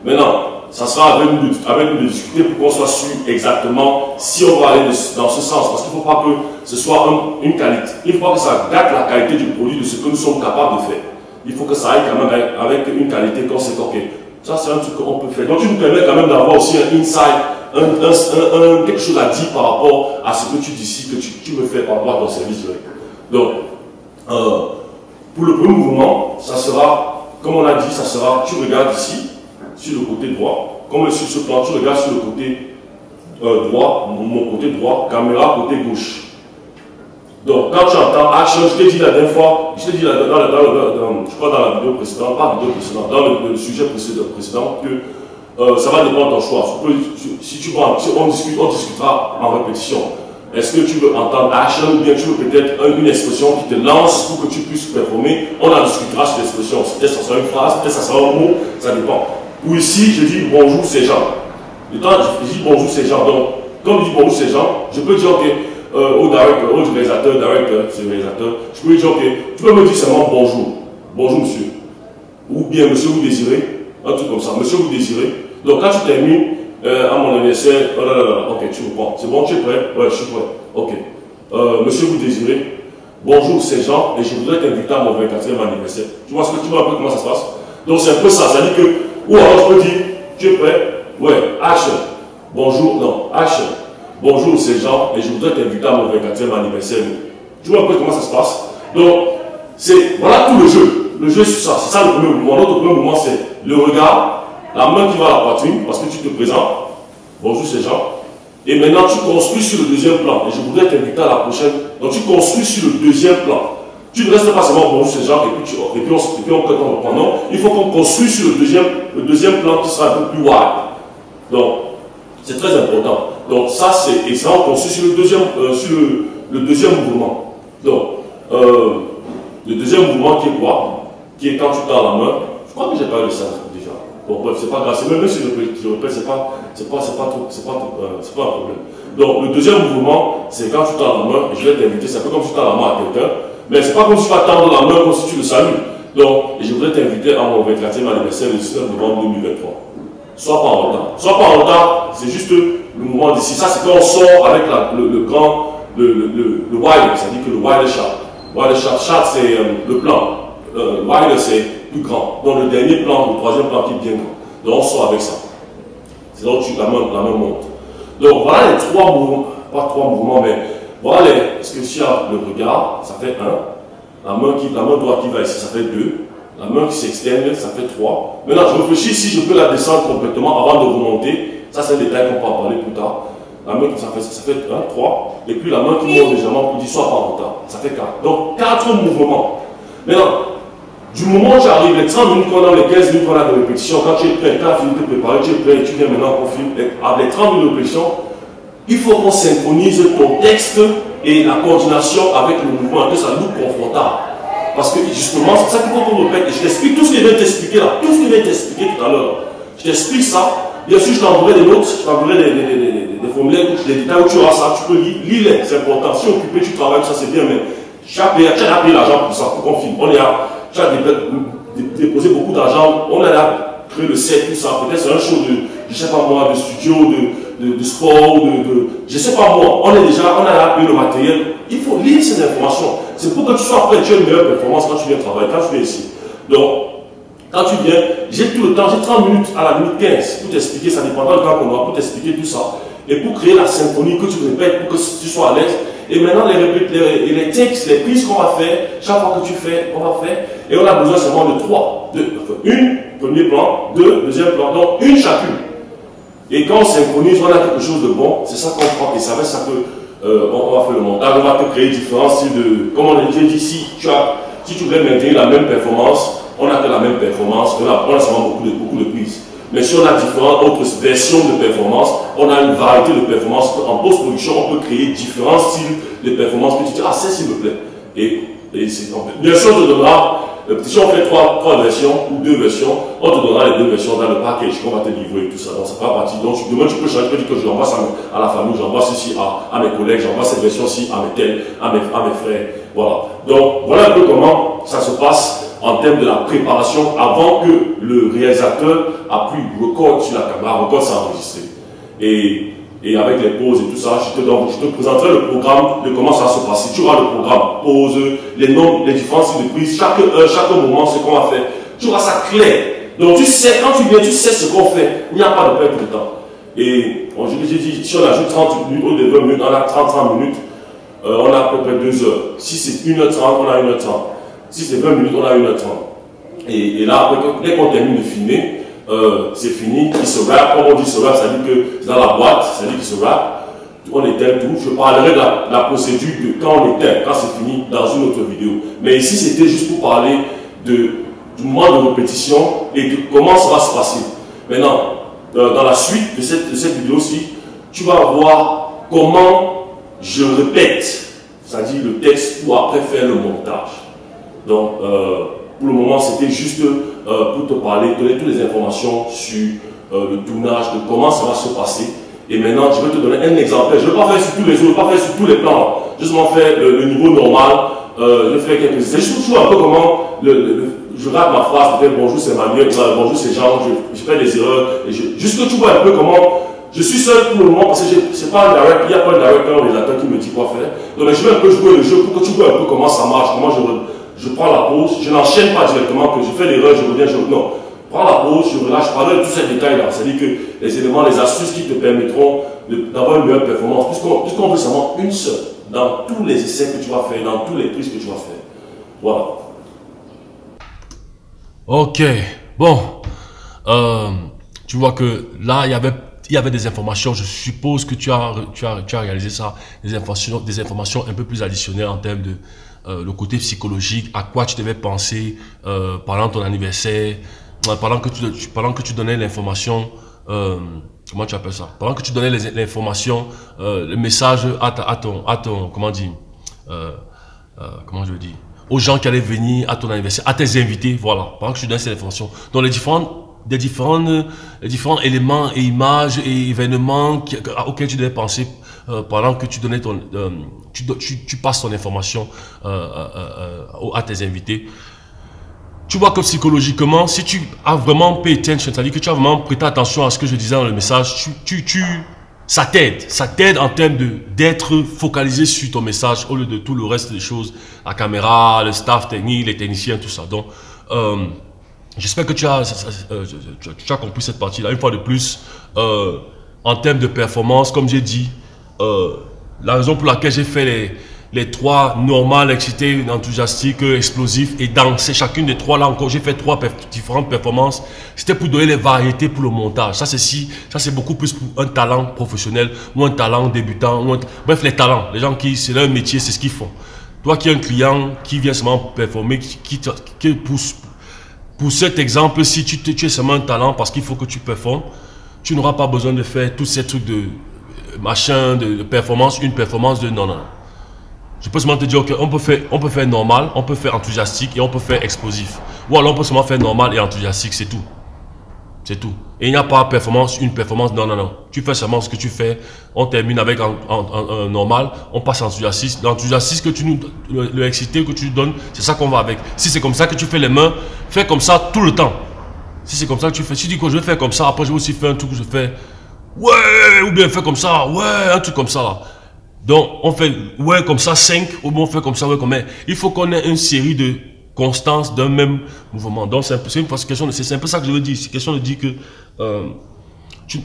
Maintenant, ça sera avec nous de discuter pour qu'on soit sûr exactement si on va aller dans ce sens. Parce qu'il ne faut pas que ce soit une qualité. Il faut pas que ça gâte la qualité du produit, de ce que nous sommes capables de faire. Il faut que ça aille quand même avec une qualité qu'on sait ok. Ça, c'est un truc qu'on peut faire. Donc, tu nous permets quand même d'avoir aussi un insight, quelque chose à dire par rapport à ce que tu dis ici, que tu me fais par rapport à ton service direct. Donc, pour le premier mouvement, ça sera, comme on l'a dit, ça sera, tu regardes ici, sur le côté droit, comme sur ce plan, tu regardes sur le côté droit, mon côté droit, caméra côté gauche. Donc, quand tu entends action, je t'ai dit la dernière fois, je t'ai dit je crois dans la vidéo précédente, pas la vidéo précédente, dans le sujet précédent, que ça va dépendre de ton choix. Si on discutera en répétition. Est-ce que tu veux entendre action ou bien tu veux peut-être une expression qui te lance pour que tu puisses performer? On en discutera sur l'expression. Peut-être ça sera une phrase, peut-être ça sera un mot, ça dépend. Ou ici, je dis bonjour ces gens. Le temps, je dis bonjour ces gens. Donc, comme je dis bonjour ces gens, je peux dire ok, au réalisateur, c'est le réalisateur, je peux lui dire ok, tu peux me dire seulement bonjour. Bonjour monsieur. Ou bien monsieur vous désirez, un truc comme ça. Monsieur vous désirez. Donc quand tu termines, à mon anniversaire, oh là là là, ok, tu reprends. C'est bon, tu es prêt? Ouais, je suis prêt. Ok. Monsieur, vous désirez? Bonjour, c'est Jean, et je voudrais t'inviter à mon 24e anniversaire. Tu vois un peu comment ça se passe? Donc c'est un peu ça, c'est-à-dire que, ou alors je peux dire, tu es prêt? Ouais, action. Bonjour, non, action. Bonjour, c'est Jean, et je voudrais t'inviter à mon 24e anniversaire. Tu vois un peu comment ça se passe? Donc, voilà tout le jeu. Le jeu, c'est ça le premier mouvement. L'autre premier mouvement, c'est le regard la main qui va à la poitrine, parce que tu te présentes. Bonjour, c'est Jean. Et maintenant, tu construis sur le deuxième plan. Et je voudrais t'inviter à la prochaine. Donc, tu construis sur le deuxième plan. Tu ne restes pas seulement bonjour, c'est Jean, et puis on reprend. Non, il faut qu'on construise sur le deuxième plan qui sera un peu plus wide. Donc, c'est très important. Donc, ça, c'est. Et ça, on construit sur le deuxième mouvement. Donc, le deuxième mouvement qui est quoi? Qui est quand tu tends la main. Je crois que j'ai parlé de ça déjà. Bon, bref, c'est pas grave. Même si je répète, c'est pas un problème. Donc, le deuxième mouvement, c'est quand tu tends la main, et je vais t'inviter, c'est un peu comme si tu tends la main à quelqu'un, mais c'est pas comme si tu vas tendre la main comme si tu le salues. Donc, et je voudrais t'inviter à mon 24e anniversaire le 19 novembre 2023. Sois pas en retard. Sois pas en retard, c'est juste le mouvement d'ici. Ça, c'est quand on sort avec le wide, c'est-à-dire que le wide shot. Wide shot, c'est le plan. Wide, c'est plus grand. Donc, le dernier plan, le troisième plan qui est bien grand. Donc, on sort avec ça. C'est là où la main monte. Donc, voilà les trois mouvements. Pas trois mouvements, mais voilà parce que si le regard, ça fait 1. La main droite qui va ici, ça fait 2. La main qui s'externe, ça fait 3. Maintenant, je réfléchis si je peux la descendre complètement avant de remonter. Ça, c'est un détail qu'on peut en parler plus tard. La main, ça fait 1, 3. Et puis la main qui monte légèrement pour dire soit pas en retard. Ça fait 4. Donc, 4 mouvements. Maintenant, du moment où j'arrive, les 30 minutes qu'on a, les 15 minutes qu'on a de répétition, quand tu es prêt, tu as fini de te préparer, tu es prêt et tu viens maintenant pour filmer, avec les 30 minutes de répétition, il faut qu'on synchronise ton texte et la coordination avec le mouvement, que ça nous confortable. Parce que justement, c'est ça qu'il faut qu'on répète. Et je t'explique tout ce que je viens de t'expliquer là, tout ce que je viens de t'expliquer tout à l'heure. Je t'explique ça. Bien sûr, je t'enverrai des notes, je t'enverrai des formulaires, des détails où tu auras ça, tu peux lire, c'est important. Si occupé, tu travailles, ça c'est bien, mais tu as payé l'argent pour ça, pour qu'on filme. Tu as déposé beaucoup d'argent, on a créé le set, tout ça. Peut-être c'est un show de, je sais pas moi, de studio, de sport, je sais pas moi. On a payé le matériel. Il faut lire ces informations. C'est pour que tu sois prêt, tu as une meilleure performance quand tu viens travailler, quand tu viens ici. Donc, quand tu viens, j'ai tout le temps, j'ai 30 minutes à la minute 15 pour t'expliquer, ça dépendra du temps qu'on aura, pour t'expliquer tout ça. Et pour créer la symphonie que tu répètes, pour que tu sois à l'aise. Et maintenant, les textes, les prises qu'on va faire, chaque fois que tu fais, on va faire. Et on a besoin seulement de 3. Une, premier plan, 2, deuxième plan. Donc, une chacune. Et quand on synchronise, on a quelque chose de bon. C'est ça qu'on prend. Et ça va, ça peut. On va faire le montage. On va te créer différents styles de. Comme on a déjà dit, si tu voulais maintenir la même performance, on a que la même performance. On a seulement beaucoup de prises. Mais si on a différentes autres versions de performance, on a une variété de performances. En post-production, on peut créer différents styles de performance que tu dis, ah, c'est s'il me plaît. Et bien sûr, on te donnera, si on fait trois versions ou 2 versions, on te donnera les 2 versions dans le package qu'on va te livrer et tout ça. Donc, ça fera partie. Donc, demain, tu peux changer, tu peux dire que j'envoie ça à la famille, j'envoie ceci à mes collègues, j'envoie cette version-ci à mes frères. Voilà. Donc, voilà un peu comment ça se passe en termes de la préparation avant que le réalisateur appuie record sur la caméra, record s'enregistrer. Et avec les pauses et tout ça, je te présenterai le programme de comment ça va se passer. Tu auras le programme, pause, les noms, les différences de prise, chaque moment, ce qu'on va faire. Tu auras ça clair. Donc tu sais, quand tu viens, tu sais ce qu'on fait. Il n'y a pas de perte de temps. Et je l'ai dit, si on ajoute 30 minutes, au lieu de 20 minutes, on a 30 minutes, on a à peu près 2 heures. Si c'est 1h30, on a 1h30. Si c'est 20 minutes, on a 1h30. Et là, après, dès qu'on termine de filmer, c'est fini, il se rappe. Comme on dit se rappe, ça dit que c'est dans la boîte, ça dit qu'il se rappe. On éteint tout. Je parlerai de la procédure de quand on éteint, quand c'est fini, dans une autre vidéo. Mais ici, c'était juste pour parler du moment de répétition et de comment ça va se passer. Maintenant, dans la suite de cette vidéo-ci, tu vas voir comment je répète, c'est-à-dire le texte pour après faire le montage. Donc, pour le moment, c'était juste pour te parler, donner toutes les informations sur le tournage, de comment ça va se passer. Et maintenant, je vais te donner un exemplaire. Je ne vais pas faire sur tous les autres, pas faire sur tous les plans. Justement faire le niveau normal. Je vais faire quelques essais. Je trouve un peu comment je rate ma phrase, peut-être bonjour c'est Manuel, bonjour c'est Jean, je fais des erreurs. Juste que tu vois un peu comment. Je suis seul pour le moment parce que c'est pas un direct, il n'y a pas un directeur réalisateur qui me dit quoi faire. Donc je vais un peu jouer le jeu pour que tu vois un peu comment ça marche, comment je prends la pause, je n'enchaîne pas directement, que je fais l'erreur, je reviens, non. Prends la pause, je relâche, je parle de tous ces détails-là. C'est-à-dire que les éléments, les astuces qui te permettront d'avoir une meilleure performance, puisqu'on veut seulement une seule, dans tous les essais que tu vas faire, dans tous les prises que tu vas faire. Voilà. Ok, bon. Tu vois que là, il y avait des informations. Je suppose que tu as réalisé ça, des informations un peu plus additionnelles en termes de le côté psychologique, à quoi tu devais penser pendant ton anniversaire, pendant que tu donnais l'information. Comment tu appelles ça? Pendant que tu donnais l'information, le message à ton, comment dire, comment je veux dire, aux gens qui allaient venir à ton anniversaire, à tes invités, voilà. Pendant que tu donnais cette information. Donc les différents éléments et images et événements auxquels tu devais penser pendant que tu donnais tu passes ton information à tes invités. Tu vois que psychologiquement, si tu as vraiment payé attention, c'est-à-dire que tu as vraiment prêté attention à ce que je disais dans le message, ça t'aide en termes d'être focalisé sur ton message au lieu de tout le reste des choses, la caméra, le staff technique, les techniciens, tout ça. Donc, j'espère que tu as compris cette partie-là. Une fois de plus, en termes de performance, comme j'ai dit, la raison pour laquelle j'ai fait les trois normales, excités, enthousiastiques, explosifs, et dans chacune des trois là encore, j'ai fait trois différentes performances. C'était pour donner les variétés pour le montage. Ça c'est beaucoup plus pour un talent professionnel ou un talent débutant. Bref, les talents, les gens qui, c'est leur métier, c'est ce qu'ils font. Toi qui es un client qui vient seulement performer, qui pousse. Pour cet exemple, si tu es seulement un talent parce qu'il faut que tu performes, tu n'auras pas besoin de faire tous ces trucs de machin, de performance, une performance de non. Je peux seulement te dire qu'on peut faire normal, on peut faire enthousiastique et on peut faire explosif. Ou alors on peut seulement faire normal et enthousiastique, c'est tout. C'est tout. Et il n'y a pas une performance, non. Tu fais seulement ce que tu fais, on termine avec un normal, on passe en enthousiastique. L'enthousiastique le excité que tu donnes, c'est ça qu'on va avec. Si c'est comme ça que tu fais les mains, fais comme ça tout le temps. Si c'est comme ça que tu fais, si tu dis que je vais faire comme ça, après je vais aussi faire un truc que je fais, ouais, ou bien fais comme ça, ouais, un truc comme ça là. Donc, on fait, ouais, comme ça, 5, ou bien on fait comme ça, ouais, comme ça. Il faut qu'on ait une série de constances d'un même mouvement. Donc, c'est un peu ça que je veux dire. C'est question de dire que,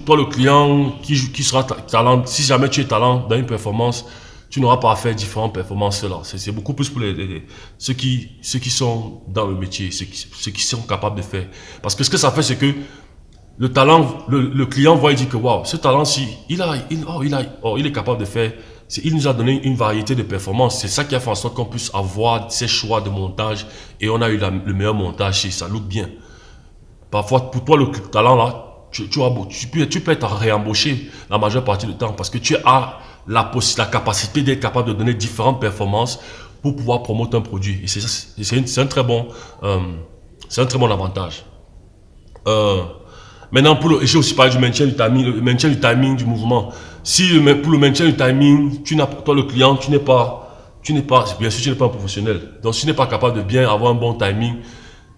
toi, le client qui sera talent, si jamais tu es talent dans une performance, tu n'auras pas à faire différentes performances là. C'est beaucoup plus pour ceux qui sont dans le métier, ceux qui sont capables de faire. Parce que ce que ça fait, c'est que le talent, le client voit et dit que, waouh, ce talent-ci, il est capable de faire. Il nous a donné une variété de performances. C'est ça qui a fait en sorte qu'on puisse avoir ces choix de montage et on a eu le meilleur montage et ça look bien. Parfois, pour toi, le talent là, tu peux être réembauché la majeure partie du temps parce que tu as la capacité d'être capable de donner différentes performances pour pouvoir promouvoir un produit. Et c'est un très bon avantage. Maintenant, j'ai aussi parlé du maintien du timing, le maintien du timing du mouvement. Si pour le maintien du timing, toi le client, tu n'es pas, bien sûr, tu n'es pas un professionnel. Donc, si tu n'es pas capable de bien avoir un bon timing,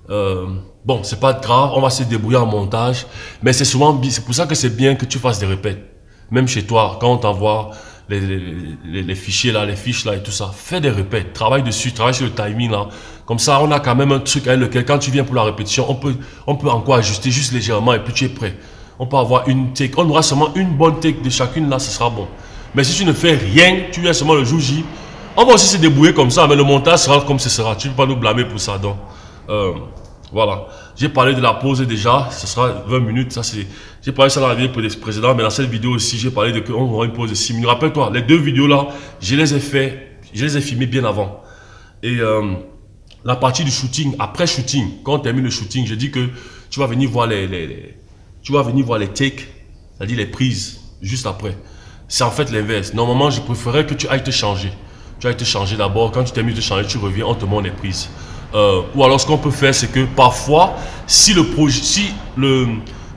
bon, c'est pas grave, on va se débrouiller en montage. Mais c'est pour ça que c'est bien que tu fasses des répètes. Même chez toi, quand on t'envoie les fichiers là, les fiches là et tout ça, fais des répètes, travaille dessus, travaille sur le timing là. Comme ça, on a quand même un truc avec lequel, quand tu viens pour la répétition, on peut encore ajuster juste légèrement et puis tu es prêt. On peut avoir une take, on aura seulement une bonne take de chacune là, ce sera bon. Mais si tu ne fais rien, tu viens seulement le jour J, on va aussi se débrouiller comme ça, mais le montage sera comme ce sera. Tu ne peux pas nous blâmer pour ça. Donc, voilà. J'ai parlé de la pause déjà, ce sera 20 minutes. J'ai parlé de ça dans la vidéo précédente, mais dans cette vidéo aussi, j'ai parlé de qu'on aura une pause de 6 minutes. Rappelle-toi, les deux vidéos là, je les ai filmées bien avant. Et la partie du shooting, après shooting, quand on termine le shooting, je dis que tu vas venir voir les takes, c'est-à-dire les prises, juste après. C'est en fait l'inverse. Normalement, je préférais que tu ailles te changer. Tu ailles te changer d'abord. Quand tu termines de te changer, tu reviens, on te montre les prises. Ou alors, ce qu'on peut faire, c'est que parfois,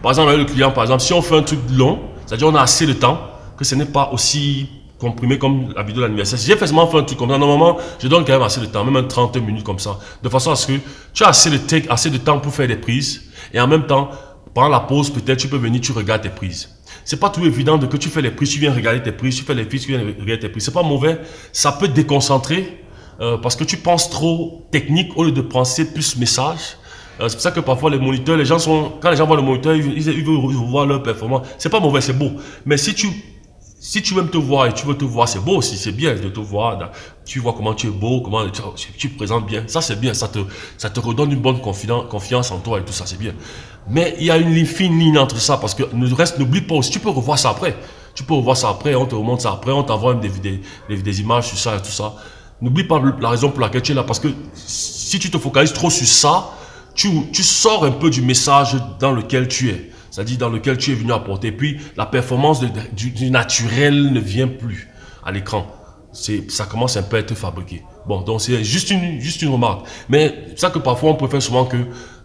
par exemple, avec le client, par exemple, si on fait un truc long, c'est-à-dire on a assez de temps, que ce n'est pas aussi comprimé comme la vidéo d'anniversaire. Si j'ai fait un truc comme ça, normalement, je donne quand même assez de temps, même 30 minutes comme ça, de façon à ce que tu as assez de temps pour faire des prises, et en même temps, pendant la pause, peut-être tu peux venir, tu regardes tes prises. C'est pas tout évident de que tu fais les prises, tu viens regarder tes prises, tu fais les prises, tu viens regarder tes prises. C'est pas mauvais, ça peut te déconcentrer parce que tu penses trop technique au lieu de penser plus message. C'est pour ça que parfois les moniteurs, quand les gens voient le moniteur, ils veulent voir leur performance. C'est pas mauvais, c'est beau. Mais si si tu veux te voir et tu veux te voir, c'est beau aussi, c'est bien de te voir. Tu vois comment tu es beau, comment tu te présentes bien. Ça, c'est bien. Ça te redonne une bonne confiance en toi et tout ça, c'est bien. Mais il y a une fine ligne entre ça parce que le reste, n'oublie pas aussi. Tu peux revoir ça après. Tu peux revoir ça après, on te remonte ça après, on t'envoie même des images sur ça et tout ça. N'oublie pas la raison pour laquelle tu es là parce que si tu te focalises trop sur ça, tu sors un peu du message dans lequel tu es. C'est-à-dire dans lequel tu es venu apporter. Puis la performance du naturel ne vient plus à l'écran. Ça commence un peu à être fabriqué. Bon, donc c'est juste une remarque. Mais c'est ça que parfois on préfère souvent que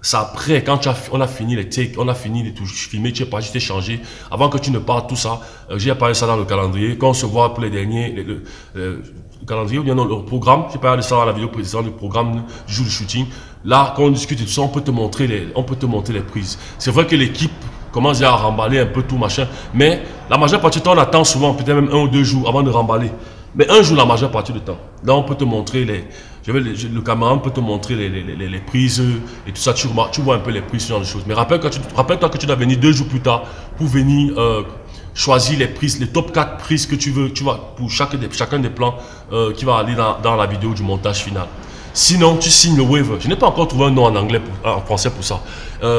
ça après, quand on a fini les takes, on a fini de tout filmer, tu es pas juste échangé. Avant que tu ne partes tout ça, j'ai parlé de ça dans le calendrier. Quand on se voit pour les derniers, le calendrier ou bien non, le programme, j'ai parlé de ça dans la vidéo précédente du programme du jour du shooting. Là, quand on discute et tout ça, on peut te montrer les prises. C'est vrai que l'équipe commence à remballer un peu tout machin, mais la majeure partie du temps, on attend souvent, peut-être même 1 ou 2 jours avant de remballer. Mais un jour, la majeure partie du temps. Là, on peut te montrer le caméraman peut te montrer les prises et tout ça. Tu vois un peu les prises, ce genre de choses. Mais rappelle-toi que tu dois venir 2 jours plus tard pour venir choisir les prises, les top 4 prises que tu veux, tu vois, pour chacun des plans qui va aller dans la vidéo du montage final. Sinon, tu signes le waiver. Je n'ai pas encore trouvé un nom en français pour ça.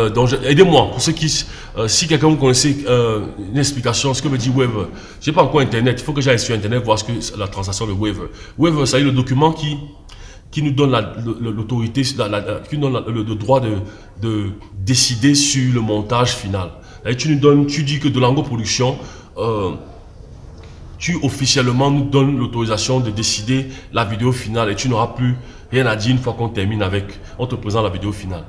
Donc, aidez-moi. Pour ceux qui, si quelqu'un vous connaissez une explication, ce que veut dire waiver. Je n'ai pas encore Internet. Il faut que j'aille sur Internet voir ce que la transaction de waiver. Waiver, c'est le document qui nous donne l'autorité, qui nous donne le droit de décider sur le montage final. Et tu dis que de Lango Production, tu officiellement nous donnes l'autorisation de décider la vidéo finale et tu n'auras plus rien à dire une fois qu'on termine on te présente la vidéo finale.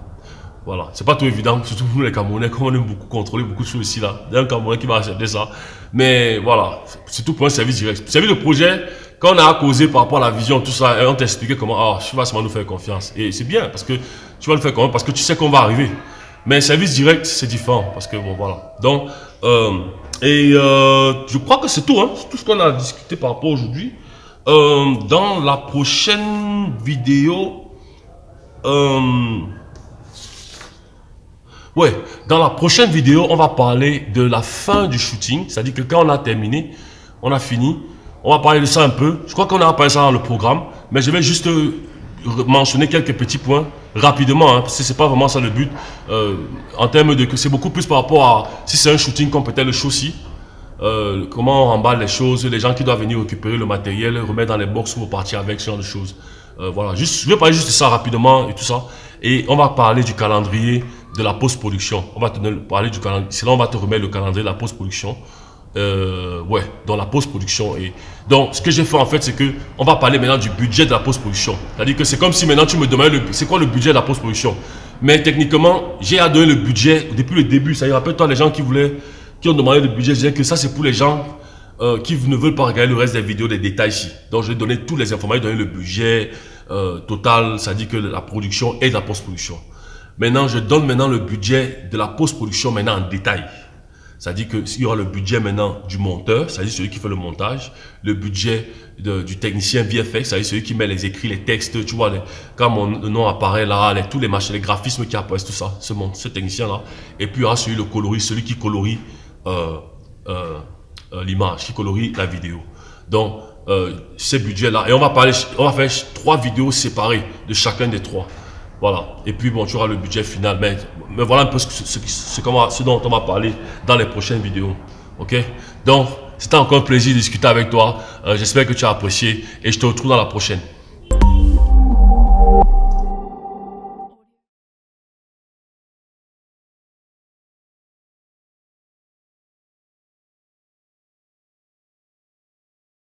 Voilà, c'est pas trop évident, surtout pour nous les Camerounais, comme on aime beaucoup contrôler beaucoup de choses ici là. Il y a un Camerounais qui va accepter ça. Mais voilà, c'est tout pour un service direct. Service de projet, quand on a causé par rapport à la vision, tout ça, on t'a expliqué comment, tu vas seulement nous faire confiance. Et c'est bien, parce que tu vas le faire quand même, parce que tu sais qu'on va arriver. Mais service direct, c'est différent, parce que bon, voilà. Donc, je crois que c'est tout, hein. C'est tout ce qu'on a discuté par rapport aujourd'hui. Dans la prochaine vidéo, dans la prochaine vidéo, on va parler de la fin du shooting. C'est-à-dire que quand on a terminé, on a fini, on va parler de ça un peu. Je crois qu'on a parlé de ça dans le programme, mais je vais juste mentionner quelques petits points rapidement, hein, parce que c'est pas vraiment ça le but. En termes de que c'est beaucoup plus par rapport à si c'est un shooting comme peut-être le show-ci. Comment on remballe les choses, les gens qui doivent venir récupérer le matériel, remettre dans les box pour partir avec, ce genre de choses. Voilà, je vais parler juste de ça rapidement et tout ça. Et on va parler du calendrier de la post-production. On va te parler du calendrier. C'est là on va te remettre le calendrier de la post-production. Dans la post-production. Et donc, ce que j'ai fait en fait, c'est que on va parler maintenant du budget de la post-production. C'est-à-dire que c'est comme si maintenant tu me demandais c'est quoi le budget de la post-production. Mais techniquement, j'ai à donner le budget depuis le début. Ça y rappelle-toi les gens qui ont demandé le budget, je disais que ça c'est pour les gens qui ne veulent pas regarder le reste des vidéos, des détails ici. Donc je vais donner toutes les informations, donner le budget total, c'est-à-dire que la production et la post-production. Maintenant, je donne maintenant le budget de la post-production maintenant en détail. C'est-à-dire qu'il y aura le budget maintenant du monteur, c'est-à-dire celui qui fait le montage, le budget du technicien VFX, c'est-à-dire celui qui met les écrits, les textes, tu vois, quand mon nom apparaît là, tous les machins, les graphismes qui apparaissent, tout ça, ce technicien-là. Et puis il y aura celui qui colorie l'image, qui colorie la vidéo. Donc, ces budgets-là, et on va faire 3 vidéos séparées de chacun des 3. Voilà. Et puis bon, tu auras le budget final. Mais voilà un peu ce dont on va parler dans les prochaines vidéos. Ok? Donc, c'était encore un plaisir de discuter avec toi. J'espère que tu as apprécié et je te retrouve dans la prochaine.